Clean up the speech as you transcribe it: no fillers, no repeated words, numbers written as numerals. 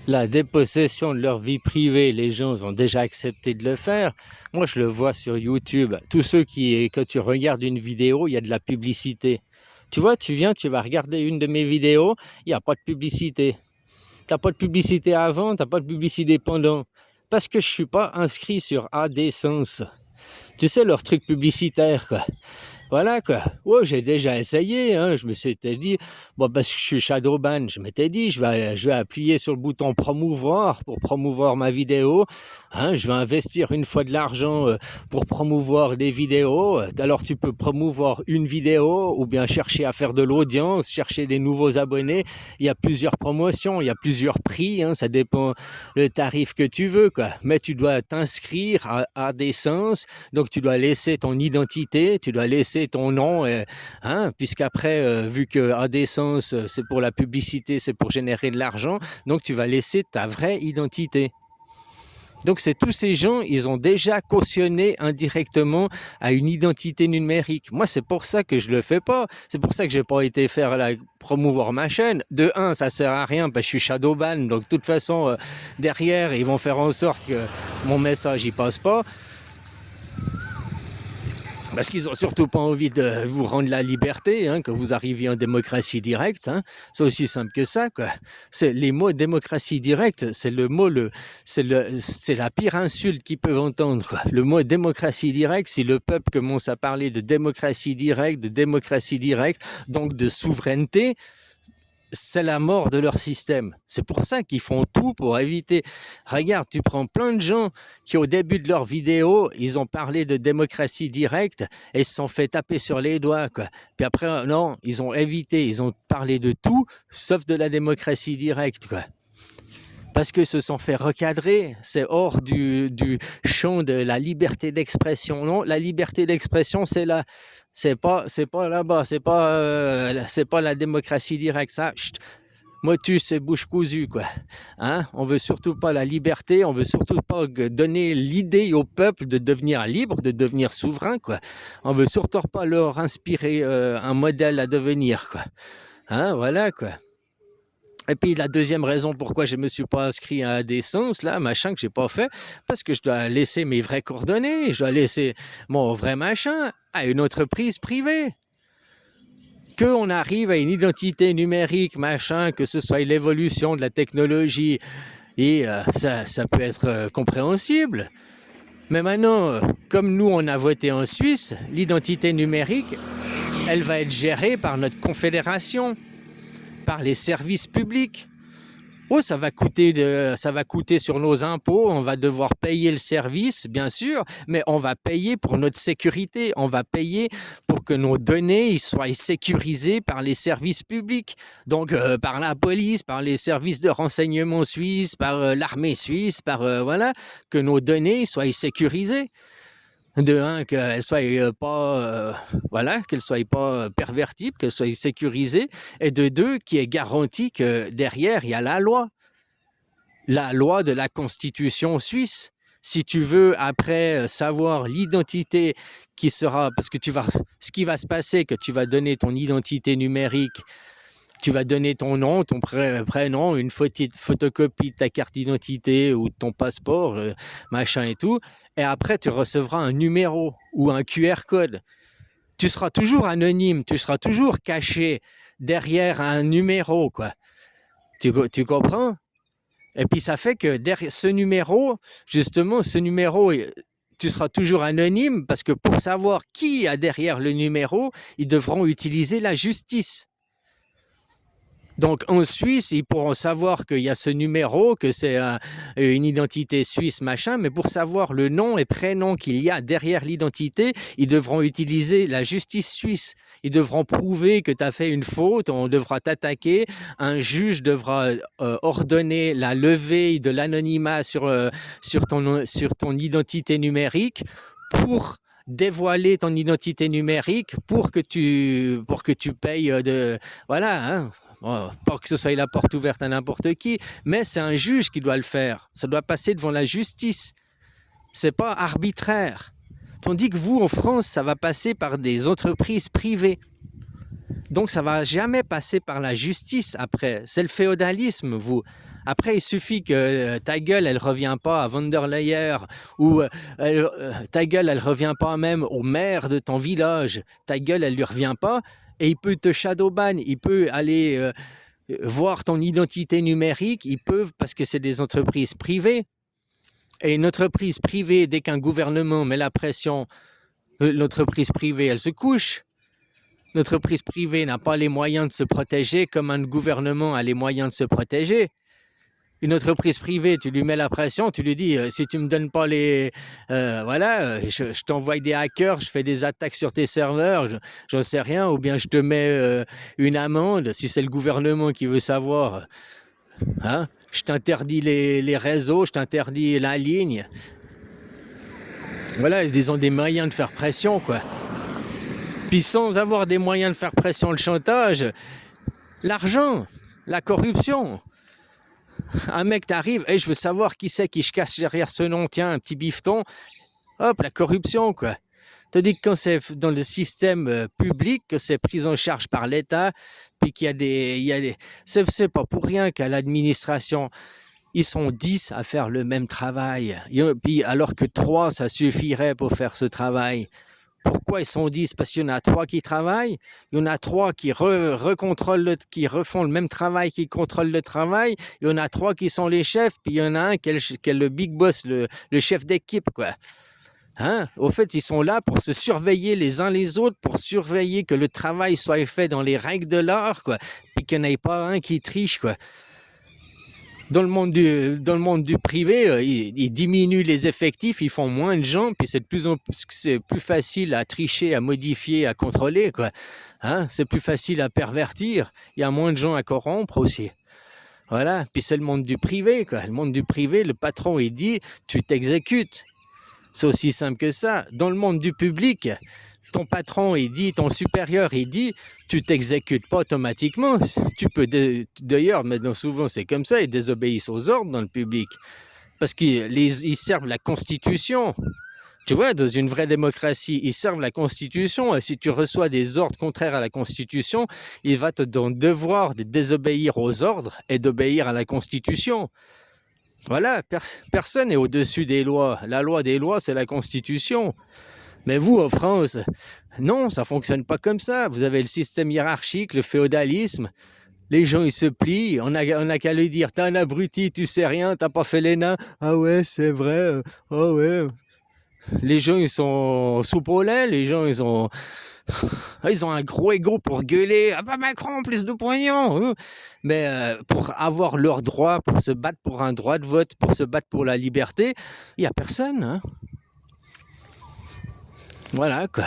La dépossession de leur vie privée, les gens ont déjà accepté de le faire. Moi, je le vois sur YouTube. Tous ceux quand tu regardes une vidéo, il y a de la publicité. Tu vois, tu vas regarder une de mes vidéos, il n'y a pas de publicité. T'as pas de publicité avant, t'as pas de publicité pendant. Parce que je suis pas inscrit sur AdSense. Tu sais, leur truc publicitaire, quoi. Voilà quoi. Ouais, j'ai déjà essayé, hein. Je me suis dit, bon, parce que je suis Shadowban, je m'étais dit, je vais appuyer sur le bouton promouvoir pour promouvoir ma vidéo. Hein, je vais investir une fois de l'argent pour promouvoir des vidéos. Alors tu peux promouvoir une vidéo ou bien chercher à faire de l'audience, chercher des nouveaux abonnés. Il y a plusieurs promotions, il y a plusieurs prix, hein. Ça dépend le tarif que tu veux, quoi. Mais tu dois t'inscrire à des sens. Donc tu dois laisser ton identité, tu dois laisser ton nom, hein, puisqu'après, vu que AdSense, c'est pour la publicité, c'est pour générer de l'argent, donc tu vas laisser ta vraie identité. Donc c'est tous ces gens, ils ont déjà cautionné indirectement à une identité numérique. Moi, c'est pour ça que je le fais pas. C'est pour ça que j'ai pas été promouvoir ma chaîne. De un, ça sert à rien parce que je suis Shadowban, donc de toute façon, derrière, ils vont faire en sorte que mon message y passe pas. Parce qu'ils n'ont surtout pas envie de vous rendre la liberté, hein, que vous arriviez en démocratie directe. Hein. C'est aussi simple que ça, quoi. Les mots démocratie directe, c'est la pire insulte qu'ils peuvent entendre, quoi. Le mot démocratie directe, si le peuple commence à parler de démocratie directe, donc de souveraineté, c'est la mort de leur système. C'est pour ça qu'ils font tout pour éviter. Regarde, tu prends plein de gens qui, au début de leur vidéo, ils ont parlé de démocratie directe et se sont fait taper sur les doigts, quoi. Puis après, non, ils ont évité, ils ont parlé de tout, sauf de la démocratie directe, quoi. Parce qu'ils se sont fait recadrer, c'est hors du champ de la liberté d'expression. Non, la liberté d'expression, c'est là. C'est pas là-bas, c'est pas la démocratie directe, ça. Chut. Motus, c'est bouche cousue, quoi. Hein? On veut surtout pas la liberté, on veut surtout pas donner l'idée au peuple de devenir libre, de devenir souverain, quoi. On veut surtout pas leur inspirer un modèle à devenir, quoi. Hein? Voilà, quoi. Et puis la deuxième raison pourquoi je me suis pas inscrit à des sens, là, machin que j'ai pas fait, parce que je dois laisser mes vraies coordonnées, je dois laisser mon vrai machin à une entreprise privée. Qu'on arrive à une identité numérique, machin, que ce soit l'évolution de la technologie, et ça peut être compréhensible. Mais maintenant, comme nous on a voté en Suisse, l'identité numérique, elle va être gérée par notre confédération, par les services publics. Oh, ça va coûter sur nos impôts, on va devoir payer le service, bien sûr, mais on va payer pour notre sécurité, on va payer pour que nos données soient sécurisées par les services publics, donc par la police, par les services de renseignement suisses, par l'armée suisse, voilà, que nos données soient sécurisées. De un, qu'elles soient qu'elles soient pas pervertibles, qu'elles soient sécurisées, et de deux, qui est garanti que derrière il y a la loi de la Constitution suisse. Si tu veux après savoir l'identité qui sera, parce que ce qui va se passer, que tu vas donner ton identité numérique. Tu vas donner ton nom, ton prénom, une photocopie de ta carte d'identité ou de ton passeport, machin et tout. Et après, tu recevras un numéro ou un QR code. Tu seras toujours anonyme, tu seras toujours caché derrière un numéro, quoi. Tu comprends? Et puis ça fait que derrière ce numéro, justement, tu seras toujours anonyme parce que pour savoir qui a derrière le numéro, ils devront utiliser la justice. Donc en Suisse, ils pourront savoir qu'il y a ce numéro, que c'est une identité suisse, machin, mais pour savoir le nom et prénom qu'il y a derrière l'identité, ils devront utiliser la justice suisse. Ils devront prouver que tu as fait une faute, on devra t'attaquer, un juge devra ordonner la levée de l'anonymat sur ton identité numérique pour dévoiler ton identité numérique pour que tu payes voilà, hein. Pas que ce soit la porte ouverte à n'importe qui, mais c'est un juge qui doit le faire. Ça doit passer devant la justice. C'est pas arbitraire. Tandis que vous, en France, ça va passer par des entreprises privées. Donc ça va jamais passer par la justice après. C'est le féodalisme, vous. Après, il suffit que ta gueule, elle revient pas à von der Leyen ou ta gueule, elle revient pas même au maire de ton village. Ta gueule, elle lui revient pas et il peut te shadowban, il peut aller voir ton identité numérique, ils peuvent parce que c'est des entreprises privées. Et une entreprise privée, dès qu'un gouvernement met la pression, l'entreprise privée, elle se couche. L'entreprise privée n'a pas les moyens de se protéger comme un gouvernement a les moyens de se protéger. Une entreprise privée, tu lui mets la pression, tu lui dis si tu me donnes pas les je t'envoie des hackers, je fais des attaques sur tes serveurs, j'en sais rien, ou bien je te mets une amende si c'est le gouvernement qui veut savoir. Hein? Je t'interdis les réseaux, je t'interdis la ligne. Voilà, ils ont des moyens de faire pression, quoi. Puis sans avoir des moyens de faire pression, le chantage, l'argent, la corruption. Un mec t'arrive, hey, je veux savoir qui c'est qui je cache derrière ce nom, tiens, un petit bifton. Hop, la corruption, quoi. T'as dit que quand c'est dans le système public, que c'est pris en charge par l'État, puis qu'il y a des... C'est pas pour rien qu'à l'administration, ils sont 10 à faire le même travail. Puis alors que 3, ça suffirait pour faire ce travail. Pourquoi ils sont 10? Parce qu'il y en a 3 qui travaillent, il y en a 3 qui qui refont le même travail, qui contrôlent le travail, il y en a 3 qui sont les chefs, puis il y en a un qui est le big boss, le chef d'équipe, quoi. Hein? Au fait, ils sont là pour se surveiller les uns les autres, pour surveiller que le travail soit fait dans les règles de l'art, quoi, puis qu'il n'y en ait pas un qui triche, quoi. Dans le monde du privé, ils diminuent les effectifs, ils font moins de gens, puis c'est plus facile à tricher, à modifier, à contrôler, quoi. Hein? C'est plus facile à pervertir. Il y a moins de gens à corrompre aussi. Voilà. Puis c'est le monde du privé, quoi. Le monde du privé, le patron, il dit, tu t'exécutes. C'est aussi simple que ça. Dans le monde du public, ton patron, il dit, ton supérieur, il dit, tu t'exécutes pas automatiquement. Tu peux d'ailleurs, mais souvent c'est comme ça, ils désobéissent aux ordres dans le public. Parce qu'ils servent la Constitution. Tu vois, dans une vraie démocratie, ils servent la Constitution. Et si tu reçois des ordres contraires à la Constitution, il va te donner le devoir de désobéir aux ordres et d'obéir à la Constitution. Voilà, personne n'est au-dessus des lois. La loi des lois, c'est la Constitution. Mais vous, en France, non, ça fonctionne pas comme ça. Vous avez le système hiérarchique, le féodalisme. Les gens, ils se plient. On a qu'à lui dire, t'es un abruti, tu sais rien, t'as pas fait l'ENA. Ah ouais, c'est vrai. Ah ouais. Les gens, ils sont soupe au lait. Les gens, ils ont un gros ego pour gueuler. Ah bah Macron, plus de pognon. Mais pour avoir leurs droits, pour se battre pour un droit de vote, pour se battre pour la liberté, il n'y a personne. Hein. Voilà, quoi.